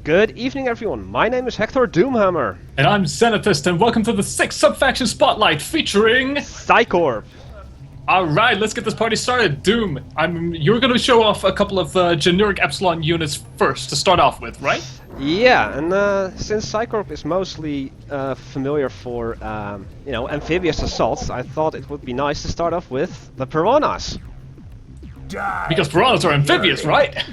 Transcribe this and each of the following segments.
Good evening, everyone. My name is Hector Doomhammer. And I'm Zenothist, and welcome to the 6th Subfaction Spotlight featuring PsiCorps. Alright, let's get this party started. Doom, you're going to show off a couple of generic Epsilon units first to start off with, right? Yeah, and since PsiCorps is mostly familiar for, amphibious assaults, I thought it would be nice to start off with the piranhas. Because piranhas are amphibious, right?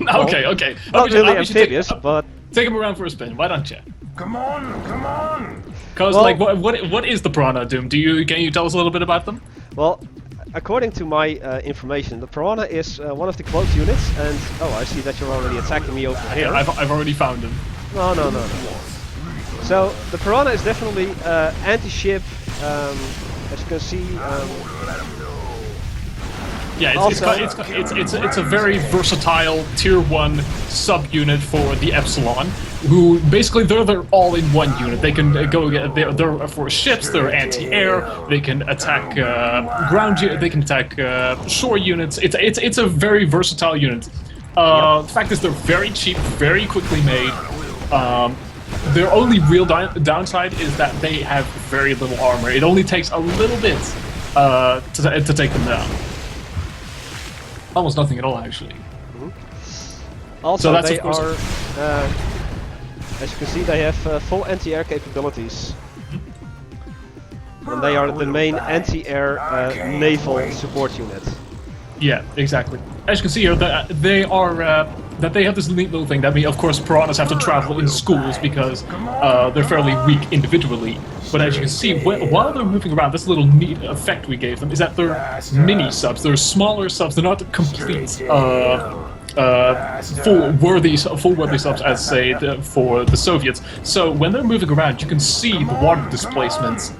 Okay. Not really amphibious, but... Take him around for a spin, why don't you? Come on! Because, what is the piranha, Doom? Can you tell us a little bit about them? Well, according to my information, the piranha is one of the close units, and... Oh, I see that you're already attacking me over here. I've already found him. No. So, the piranha is definitely anti-ship, as you can see... Yeah, it's a very versatile tier 1 subunit for the Epsilon, who basically they're all in one unit. They can they're for ships, they're anti-air, they can attack they can attack shore units. It's a very versatile unit. The fact is they're very cheap, very quickly made. Their only real downside is that they have very little armor. It only takes a little bit to take them down. Almost nothing at all, actually. Also, so they are, as you can see, they have full anti-air capabilities. And they are the main anti-air naval support unit. Yeah, exactly. As you can see here, they have this neat little thing that of course, piranhas have to travel in schools because they're fairly weak individually. But as you can see, while they're moving around, this little neat effect we gave them is that they're mini subs. They're smaller subs. They're not complete full worthy subs as say for the Soviets. So when they're moving around, you can see the water displacements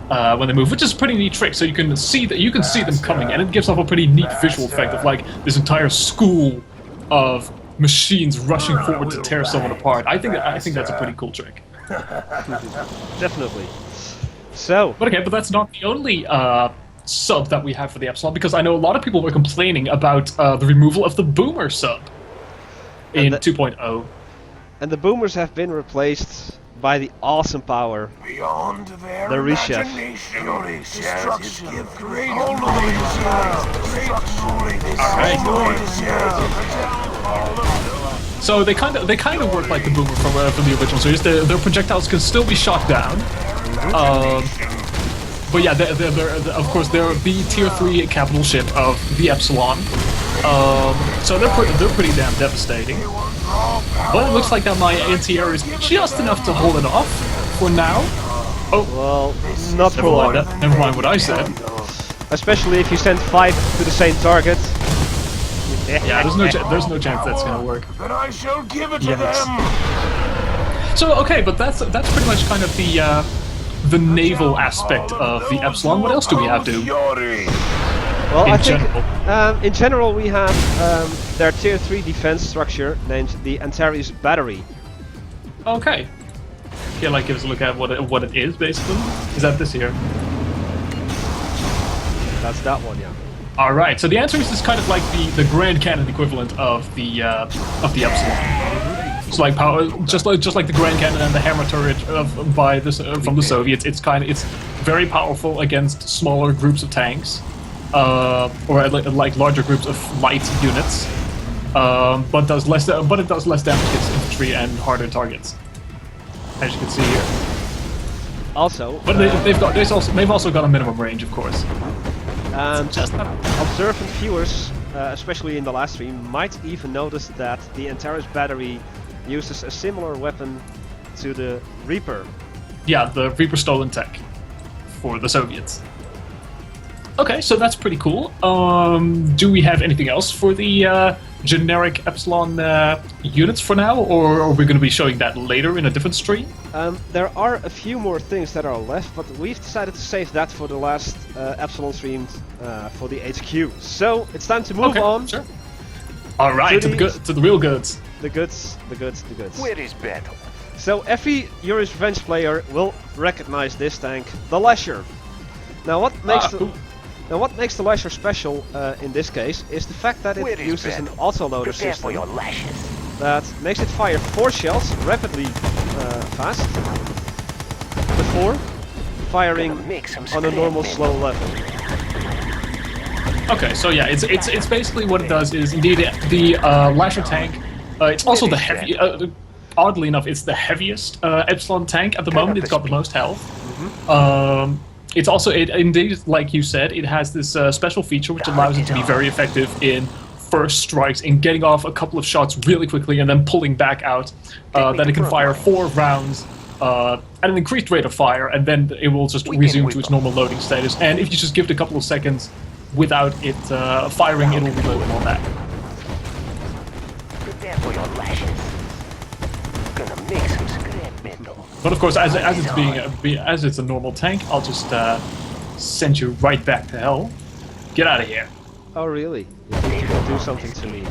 when they move, which is a pretty neat trick. So you can see them coming, and it gives off a pretty neat visual effect of like this entire school of machines rushing forward to tear someone apart. I think that's a pretty cool trick. Definitely. So, but that's not the only sub that we have for the Epsilon, because I know a lot of people were complaining about the removal of the boomer sub in 2.0. And the boomers have been replaced by the awesome power, beyond their the Reshef. So they kind of work like the boomer from the original series. Their projectiles can still be shot down. But yeah, of course they're the tier 3 capital ship of the Epsilon. So they're pretty damn devastating. But it looks like that my anti-air is just enough to hold it off for now. Oh, well, not for long. Never mind what I said. Especially if you send 5 to the same target. Yeah, there's no chance that's gonna work. Then I shall give it to them. So okay, but that's pretty much kind of the naval aspect of the Epsilon. What else do we have to? Yuri. Well, I think in general we have their tier 3 defense structure named the Antares Battery. Okay. Yeah, like give us a look at what it is basically. Is that this here? That's that one, yeah. All right. So the Antares is kind of like the Grand Cannon equivalent of the Epsilon. It's like power, just like the Grand Cannon and the Hammer turret from the Soviets. It's very powerful against smaller groups of tanks. Or like larger groups of light units, but it does less damage against infantry and harder targets, as you can see here. Also, but they've also got a minimum range, of course. And observant viewers, especially in the last stream, might even notice that the Antares Battery uses a similar weapon to the Reaper. Yeah, the Reaper stolen tech for the Soviets. Okay, so that's pretty cool. Do we have anything else for the generic Epsilon units for now, or are we going to be showing that later in a different stream? There are a few more things that are left, but we've decided to save that for the last Epsilon stream for the HQ. So it's time to move on. Sure. All right, to the real goods. The goods. Where is battle? So every Yuri's Revenge player will recognize this tank, the Lasher. Now what makes the Lasher special in this case is the fact that it uses an autoloader system. that makes it fire 4 shells rapidly fast before firing on a normal slow level. Okay, so yeah, it's basically what it does is indeed the Lasher tank. It's also the heavy. Oddly enough, it's the heaviest Epsilon tank at the moment. It's got the most health. It's also indeed, like you said, it has this special feature which allows it to be very effective in first strikes, in getting off a couple of shots really quickly and then pulling back out. That it can fire 4 rounds at an increased rate of fire, and then it will just resume to its normal loading status. And if you just give it a couple of seconds without it firing, it will reload and all that. Prepare for your lashes. Gonna make some scrap metal. But of course, as it's a normal tank, I'll just send you right back to hell. Get out of here. Oh really? You think you can do something to me?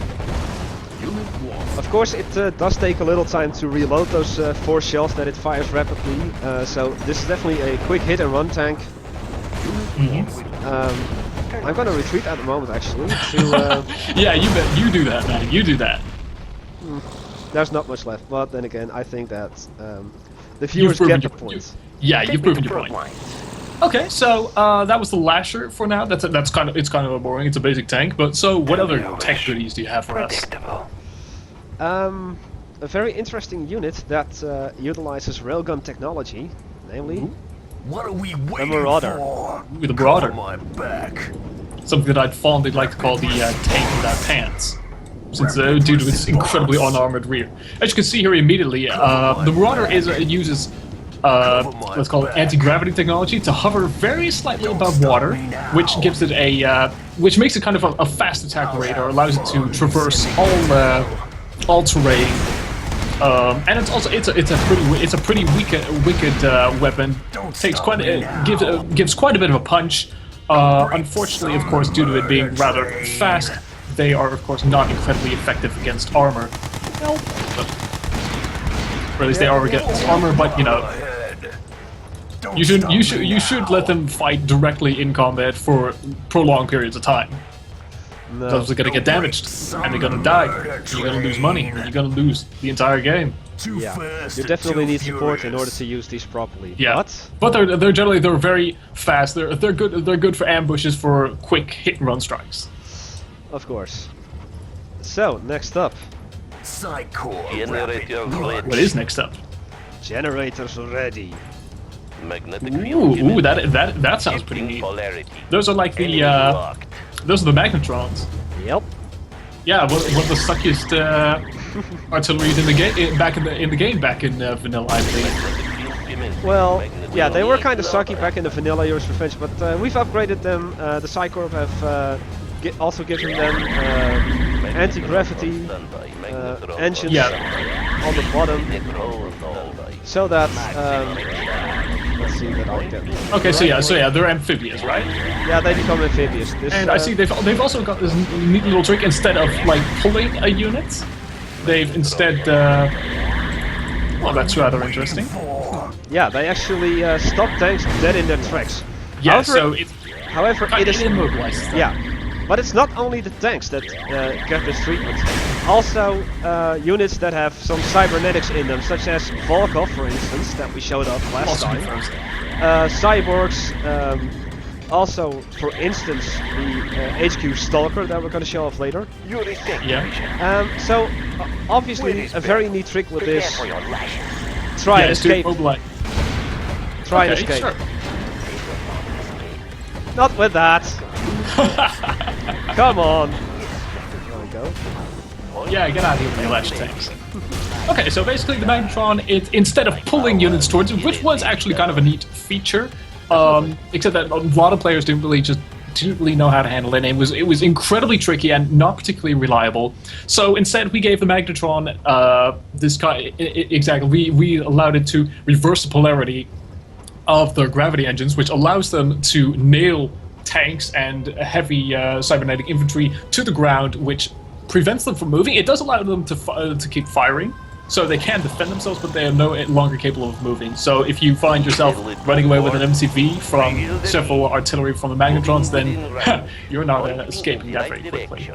Of course, it does take a little time to reload those 4 shells that it fires rapidly. So this is definitely a quick hit and run tank. I'm gonna retreat at the moment, actually. To, yeah, you bet. You do that, man. You do that. There's not much left, but then again, I think that the viewers get the point. You've proven your point. Okay, so that was the Lasher for now. That's kind of boring. It's a basic tank, but so what other tech goodies do you have for us? A very interesting unit that utilizes railgun technology, namely What are we a waiting Marauder. for? With a Marauder. Come on my back. Something that I'd fondly like to call the tank without pants, since due to its incredibly unarmored rear. As you can see here immediately, the Marauder uses let's call it anti-gravity technology to hover very slightly above water, which gives it which makes it kind of a fast attack rate, or allows it to traverse all terrain. And it's a pretty wicked weapon. Gives quite a bit of a punch. Unfortunately, of course, due to it being rather fast, they are of course not incredibly effective against armor. Or at least they are against armor, but you know, you should let them fight directly in combat for prolonged periods of time. No. Because they're gonna get damaged, and they're gonna die, and you're gonna lose money, and you're gonna lose the entire game. Yeah, you definitely need support in order to use these properly. Yeah, but they're generally very fast. They're good for ambushes, for quick hit and run strikes. Of course. So next up, PsiCorps. What is next up? generators ready. Ooh, that sounds pretty neat. Those are like the those are the Magnetrons. Yep. Yeah, one of the suckiest artillery in the game back in vanilla, I believe. Well, yeah, they were kind of sucky back in the vanilla Yuri's Revenge, but we've upgraded them. The PsiCorps have also given them anti-gravity engines on the bottom, so that let's see that I get. Okay, so yeah, they're amphibious, right? Yeah, they become amphibious. And I see they've also got this neat little trick. Instead of like pulling a unit, they've instead. Well, that's rather interesting. Yeah, they actually stop tanks dead in their tracks. Yeah, however, it is immobilized. Yeah, but it's not only the tanks that get this treatment. Also, units that have some cybernetics in them, such as Volkov, for instance, that we showed off last time. Cyborgs. Also, for instance, the HQ Stalker that we're going to show off later. Yuri, Yeah. So, obviously, a very neat trick with this. Try and escape. Try and escape. Sure. Not with that. Come on. There we go. Yeah, get out of here with your lash tanks. Okay, so basically the Magnetron, instead of pulling units towards it, which was actually kind of a neat feature, except that a lot of players didn't really know how to handle it, and it was incredibly tricky and not particularly reliable. So instead, we gave the Magnetron this kind. Exactly, we allowed it to reverse the polarity of the gravity engines, which allows them to nail tanks and heavy cybernetic infantry to the ground, which prevents them from moving. It does allow them to keep firing, so they can defend themselves, but they are no longer capable of moving. So if you find yourself running away with an MCV from several artillery from the Magnetrons, then you're not escaping that very quickly.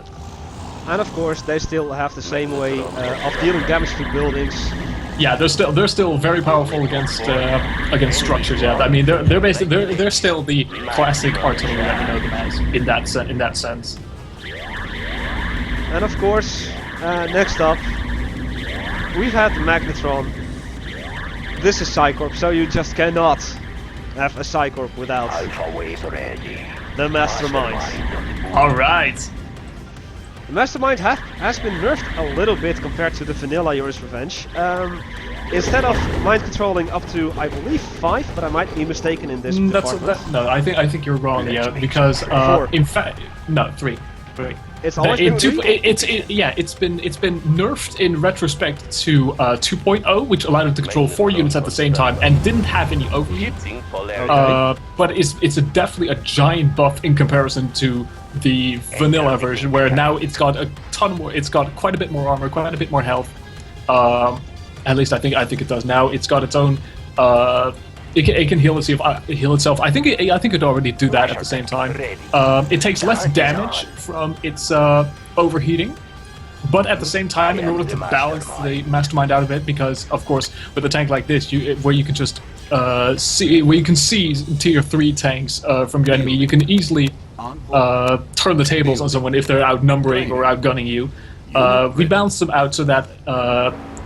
And of course, they still have the same way of dealing damage to buildings. Yeah, they're still very powerful against structures. Yeah, I mean they're still the classic artillery that we know them as in that sense. And of course, next up, we've had the Magnetron. This is PsiCorps, so you just cannot have a PsiCorps without the Mastermind. All right. The Mastermind has been nerfed a little bit compared to the vanilla Yuri's Revenge. Instead of mind controlling up to, I believe, 5, but I might be mistaken in this department. No, I think you're wrong. Yeah, because 4. in fact, no, 3. It's always been 3? It's been nerfed in retrospect to 2.0, which allowed it to control 4 units at the same time and didn't have any overheat. But it's definitely a giant buff in comparison to the vanilla version, where now it's got a ton more. It's got quite a bit more armor, quite a bit more health. At least I think it does now. It's got its own. It can heal itself. I think it already do that at the same time. It takes less damage from its overheating, but at the same time, in order to balance the Mastermind out of it, because of course with a tank like this, where you can just see tier 3 tanks from your enemy, you can easily turn the tables on someone if they're outnumbering or outgunning you. We balance them out so that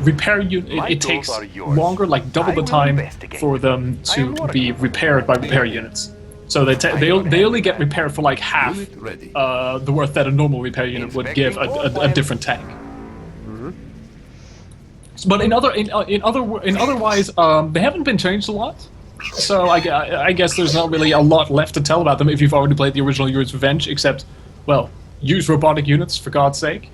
repair it takes longer, like double the time, for them to be repaired by repair units. So they only get repaired for like half the worth that a normal repair unit would give a different tank. But in otherwise, they haven't been changed a lot. So I guess there's not really a lot left to tell about them if you've already played the original Yuri's Revenge, except, well, use robotic units for God's sake,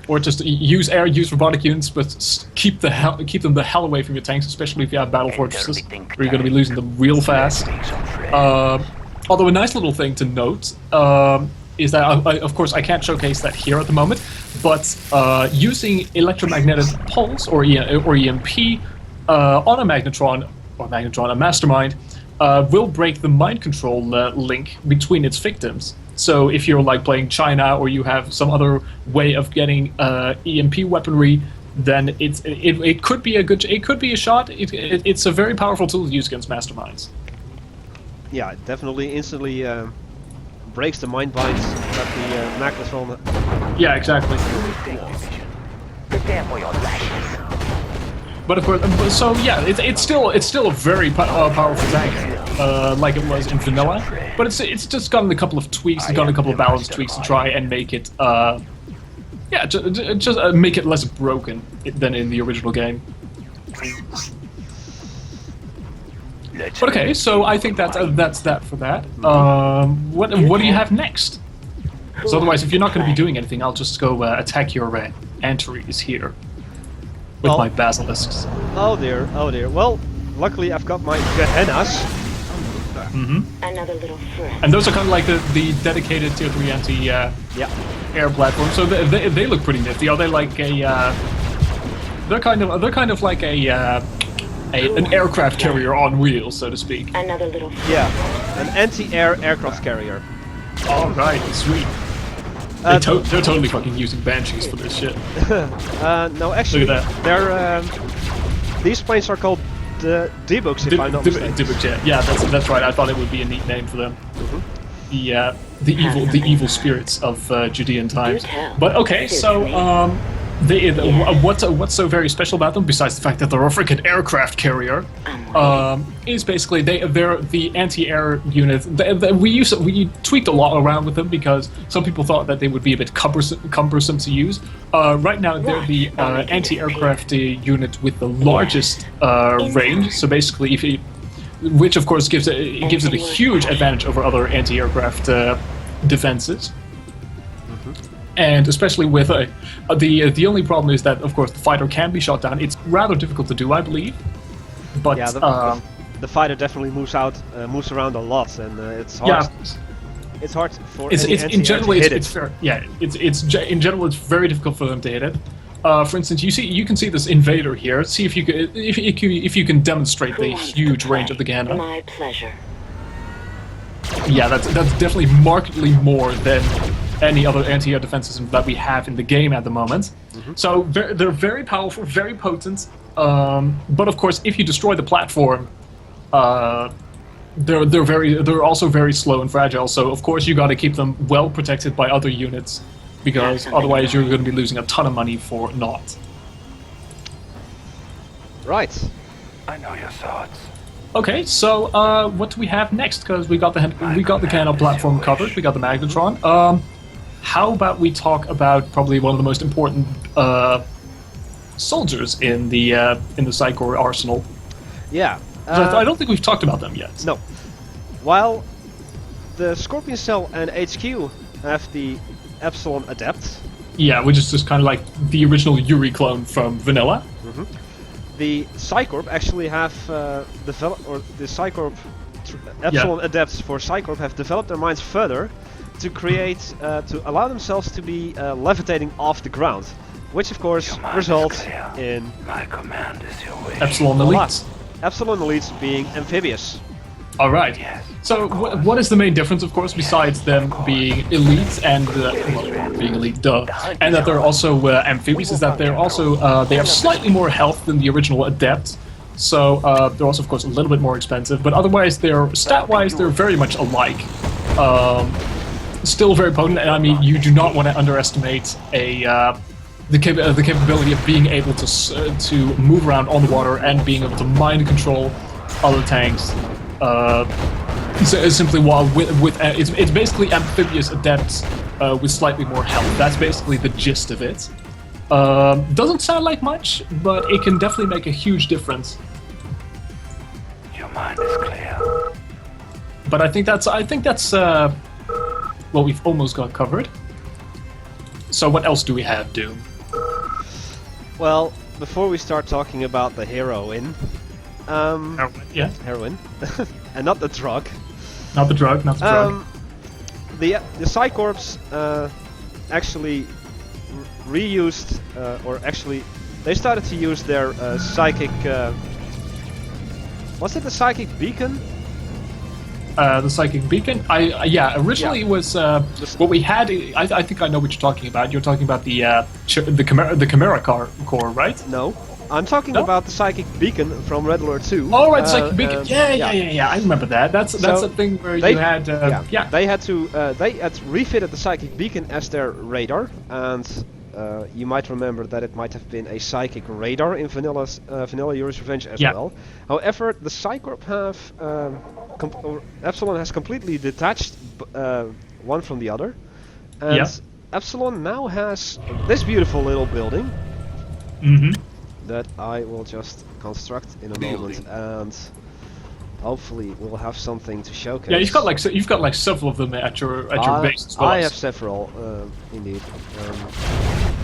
or just use robotic units, but keep them the hell away from your tanks, especially if you have battle fortresses, where you're going to be losing them real fast. Although a nice little thing to note is that, of course, I can't showcase that here at the moment, but using electromagnetic pulse or EMP on a Magnetron, a Mastermind, will break the mind control link between its victims. So if you're like playing China, or you have some other way of getting EMP weaponry, then it could be a shot. It's a very powerful tool to use against Masterminds. Yeah, it definitely instantly breaks the mind binds that the Magnetron. Yeah, exactly. But of course, so yeah, it's still a very powerful tank, like it was in vanilla. But it's just gotten a couple of tweaks, it's gotten a couple of balance tweaks to try and make it, just make it less broken than in the original game. But okay, so I think that's that for that. What do you have next? Because otherwise, if you're not going to be doing anything, I'll just go attack your antares here with my basilisks. Oh dear, oh dear. Well, luckily I've got my Gehennas. Another little friend. And those are kind of like the dedicated tier 3 anti-air platform. So they look pretty nifty. Are they like a? They're kind of like an aircraft carrier on wheels, so to speak. Another little friend. Yeah, an anti-air aircraft carrier. All right, sweet. They're totally fucking using Banshees for this shit. No, actually, look at they're these planes are called the D-books, if I'm not mistaken. D-books, yeah, that's right. I thought it would be a neat name for them. The evil spirits of Judean times. But okay, so what's so very special about them, besides the fact that they're a freaking aircraft carrier, is basically they're the anti-air unit. We tweaked a lot around with them because some people thought that they would be a bit cumbersome to use. Right now they're the anti-aircraft unit with the largest range. So basically, which of course gives it a huge advantage over other anti-aircraft defenses. And especially with the only problem is that, of course, the fighter can be shot down. It's rather difficult to do, I believe. But yeah, the fighter definitely moves around a lot, and it's hard. Yeah. It's hard for in general to hit it's fair. Yeah, in general it's very difficult for them to hit it. For instance, you can see this invader here. See if you can demonstrate the huge range of the Gehenna. My pleasure. Yeah, that's definitely markedly more than any other anti-air defense system that we have in the game at the moment. So they're very powerful, very potent. But of course, if you destroy the platform, they're also very slow and fragile. So of course, you got to keep them well protected by other units, because otherwise you're going to be losing a ton of money for naught. Right. I know your thoughts. Okay, so what do we have next? Because we got the cannon platform covered, we got the Magnetron. How about we talk about probably one of the most important soldiers in the PsiCorps arsenal? Yeah. I don't think we've talked about them yet. No. While the Scorpion Cell and HQ have the Epsilon Adept. Yeah, which is just kind of like the original Yuri clone from Vanilla. The PsiCorps actually have developed, or the PsiCorps Epsilon Adepts for PsiCorps have developed their minds further to create, to allow themselves to be levitating off the ground, which of course results in My command is your wish. Epsilon Elites. Epsilon Elites being Amphibious. All right. So what is the main difference, of course, besides them being elites and being elite, duh, and that they're also amphibious? Is that they're also they have slightly more health than the original adepts. So they're also, of course, a little bit more expensive. But otherwise, they're stat-wise, they're very much alike. Still very potent, and I mean, you do not want to underestimate the capability of being able to move around on the water and being able to mind control other tanks. Simply while it's basically amphibious adepts with slightly more health. That's basically the gist of it. Doesn't sound like much, but it can definitely make a huge difference. Your mind is clear. But I think that's what we've almost got covered. So what else do we have, Doom? Well, before we start talking about the Heroine, Heroine, and not the drug. Not the drug, not the drug. The PsiCorps actually reused, or actually, they started to use their psychic. Was it the psychic beacon? The psychic beacon. Originally it was what we had. I think I know what you're talking about. You're talking about the Chimera core, right? No. I'm talking about the psychic beacon from Red Alert 2. Oh right, the psychic beacon. Yeah. I remember that. That's the thing where you had. They had to. They had refitted the psychic beacon as their radar, and you might remember that it might have been a psychic radar in Vanilla Yuri's Revenge as well. However, the PsiCorps have Epsilon has completely detached one from the other, and Epsilon now has this beautiful little building. That I will just construct in a moment, and hopefully we'll have something to showcase. Yeah, you've got like several of them at your base as well. I have several, indeed.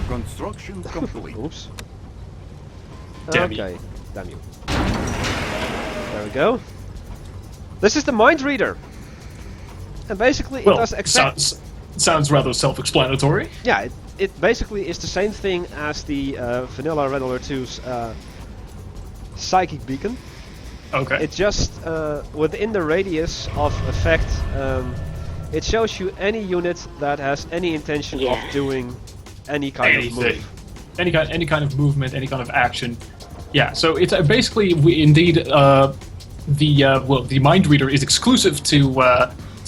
Construction complete. Oops. Damn okay, damn you. There we go. This is the mind reader, and basically it does exactly. Sounds rather self-explanatory. Yeah, it basically is the same thing as the Vanilla Red Alert 2's psychic beacon. Okay. It just within the radius of effect, it shows you any unit that has any intention of doing any kind of move, any kind of movement, any kind of action. Yeah. So it's basically the mind reader is exclusive to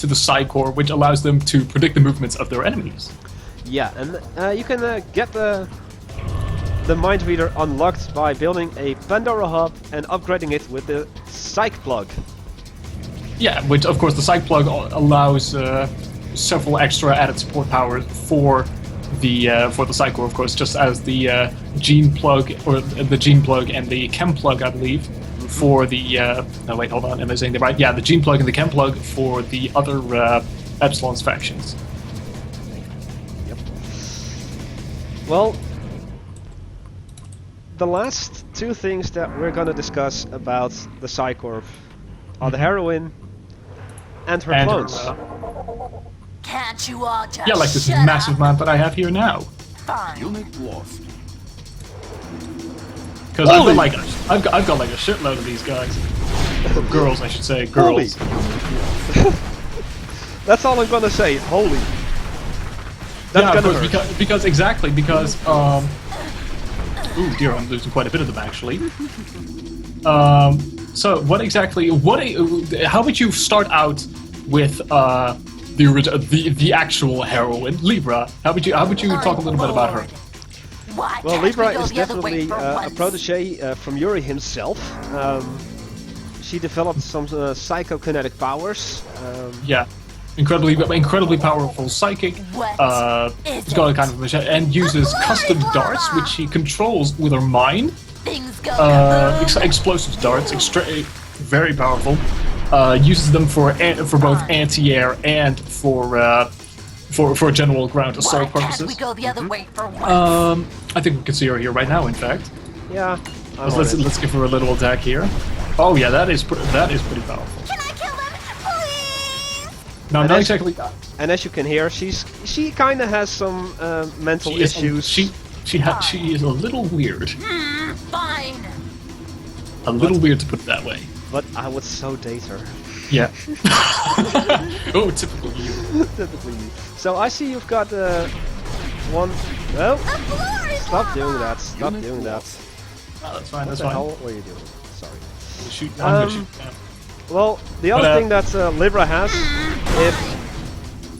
the PsiCorps, which allows them to predict the movements of their enemies. Yeah, and you can get the mind reader unlocked by building a Pandora hub and upgrading it with the Psych plug. Yeah, which of course the Psych plug allows several extra added support powers for the PsiCorps, of course, just as the gene plug and the chem plug, I believe. For the no wait, hold on, am I saying that right? Yeah, the gene plug and the chem plug for the other Epsilon's factions. Yep. Well, the last two things that we're gonna discuss about the PsiCorps are the Heroine and her clones. Can't you all just like this massive map that I have here now. Fine. Unit lost. Because I've got like a shitload of these guys. Or girls, I should say. Girls. That's all I'm gonna say. Holy. That's yeah, gonna of course, hurt. because ooh dear, I'm losing quite a bit of them actually. So what exactly? How would you start out with the actual heroine, Libra? How would you talk a little bit about her? Why Well, can't Libra we go is the other way definitely for a once? protege from Yuri himself. She developed some psychokinetic powers. Yeah, incredibly powerful psychic. What She's got a kind of machine and uses custom darts, which she controls with her mind. Things go kaboom. Explosive darts, very powerful. Uses them for both anti-air and for general ground Why assault can't we purposes. go the other way for once? I think we can see her here right now. In fact, Yeah. let's give her a little attack here. Oh yeah, that is pretty powerful. Can I kill them, please? No, And not I- exactly. And as you can hear, she kind of has some mental She is, issues. she is a little weird. Fine. A little weird to put it that way. But I would so date her. Yeah. Oh, typical you. Typically you. So I see you've got one. Oh, The floor is stop lava. doing that! Stop doing that! Oh, that's fine. What That's the fine. hell were you doing? Sorry. Shoot, I'm gonna shoot. Well, the other But, thing that Libra has, if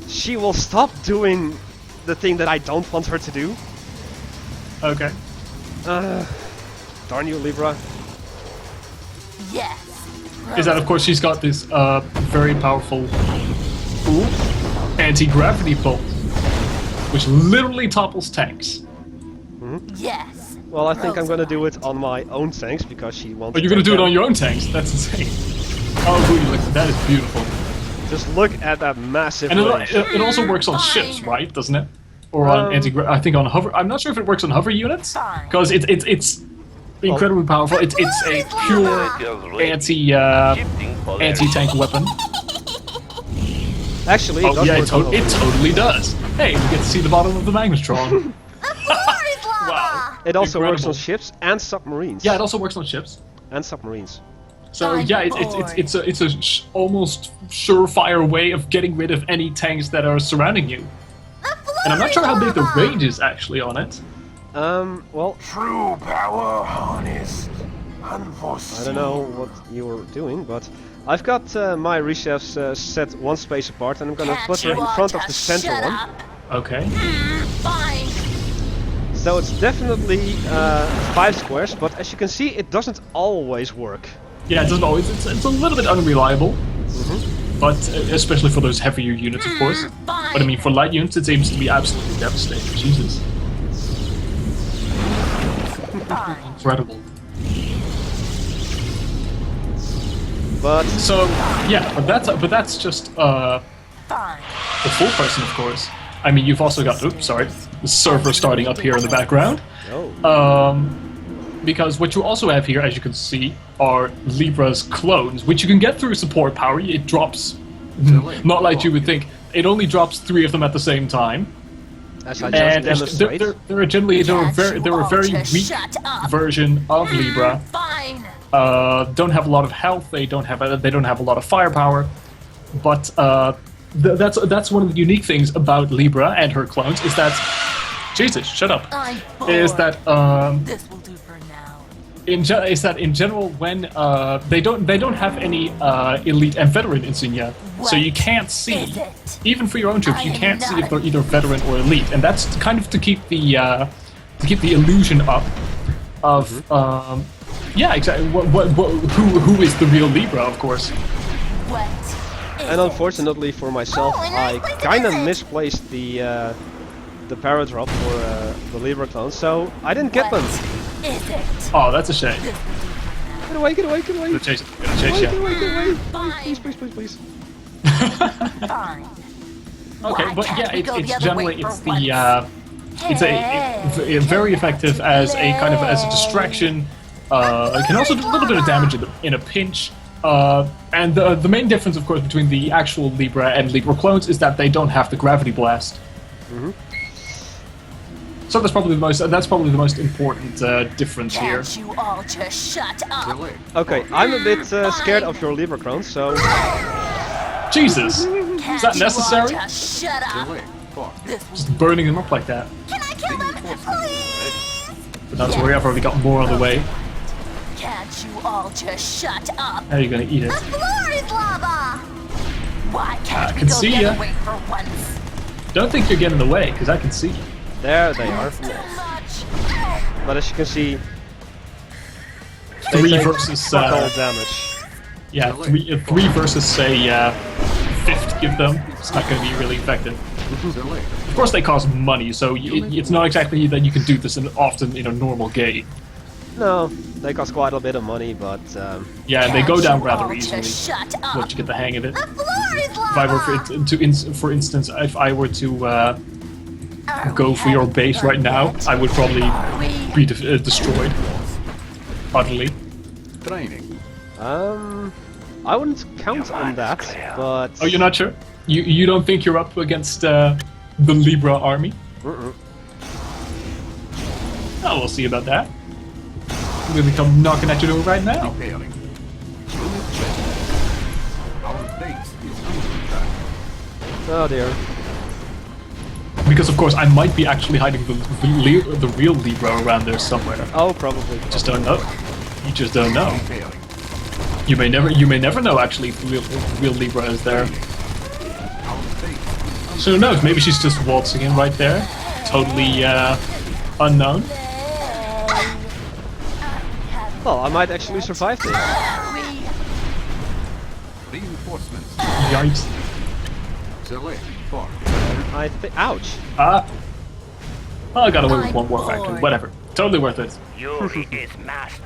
she will stop doing the thing that I don't want her to do. Okay. Darn you, Libra. Yes. Is that, of course, she's got this very powerful anti-gravity bolt, which literally topples tanks. Yes. Well, I think I'm gonna do it on my own tanks because she wants. But you're gonna do it on your own tanks? That's insane. Oh, look, that is beautiful. Just look at that massive And range. it also works on ships, right? Doesn't it? Or on I think on hover. I'm not sure if it works on hover units Fine. because it's incredibly powerful. It's a pure anti-tank weapon. Actually, it Oh does yeah, work on it totally does. Hey, we get to see the bottom of the Magnetron. The floor is lava. Wow. It also works on Incredible. ships and submarines. Yeah, it also works on ships. And submarines. So I'm yeah, bored. it's a almost surefire way of getting rid of any tanks that are surrounding you. The floor And I'm not is sure how big the lava. range is actually on it. Well, True power harnessed. I don't know what you were doing, but I've got my rechefs set one space apart, and I'm gonna Can't put her you in all front of the just center shut one. up? Okay. Fine. So it's definitely 5 squares, but as you can see, it doesn't always work. Yeah, it doesn't always. It's a little bit unreliable, but especially for those heavier units, of course. But I mean, for light units, it seems to be absolutely devastating. Jesus, Fine. incredible. But So yeah, but that's just Fine. the full person, of course. I mean, you've also got oops, sorry, the server starting up here in the background. Because what you also have here, as you can see, are Libra's clones, which you can get through support power. It drops, not like you would think. It only drops 3 of them at the same time, as I just and demonstrated, they're a very Just weak shut up. version of Libra. Fine. Don't have a lot of health. They don't have a lot of firepower, but that's one of the unique things about Libra and her clones is that Jesus, shut up. I'm Is bored. that This will do for now. in general when they don't have any elite and veteran insignia, so you can't see is it? even for your own troops. I You am can't see not if they're either veteran or elite, and that's kind of to keep the illusion up of yeah, exactly. Who is the real Libra, of course. What? and unfortunately for myself, Oh, and I I placed kind of it. misplaced the paradrop for the Libra clone, so I didn't get them. Is it? Oh, that's a shame. Get away! Get away! Get away! Gonna chase Get away! you. Get away! Get away! Fine. Please! Please! Please! Please! Fine. Okay, Why but can't yeah, we go the it's other generally way for it's the it's a very effective as a kind of as a distraction. It can also do a little bit of damage in a pinch. And the main difference, of course, between the actual Libra and Libra clones is that they don't have the gravity blast. So that's probably the most important difference here. Can't you all just shut up? Okay, I'm a bit scared of your Libra clones, so Jesus, Can't is that you necessary? all just shut up? Just burning them up like that. Can I kill them, please? But not to worry, I've already got more on the way. Can't you all just shut up? How are you gonna eat it? The floor is lava! Why can't I we can go see the ya. other way for once? Don't think you're getting in the way, because I can see you. There they are. Too much. But as you can see, they 3 take versus fuck all damage. yeah, three versus say 50 of them. It's not going to be really effective. Of course, they cost money, so it's not exactly that you can do this often in a normal game. No, they cost quite a bit of money, but Yeah, and they go Can't down you rather all easily just shut up? once you get the hang of it. The floor is If I were, for instance, if I were to go for your base right now, I would probably be destroyed utterly. I wouldn't count on that, but... Oh, you're not sure? You don't think you're up against the Libra army? Mm-mm. Oh, we'll see about that. I'm gonna come knocking at your door right now. Oh dear. Because of course I might be actually hiding the real Libra around there somewhere. Oh, probably. Just don't know. You just don't know. You may never know actually if real Libra is there. So who knows? Maybe she's just waltzing in right there, totally unknown. Well, I might actually survive this. Yikes! I think. Ouch. Oh, I got away with one war factor. Whatever. Totally worth it. Yuri is master.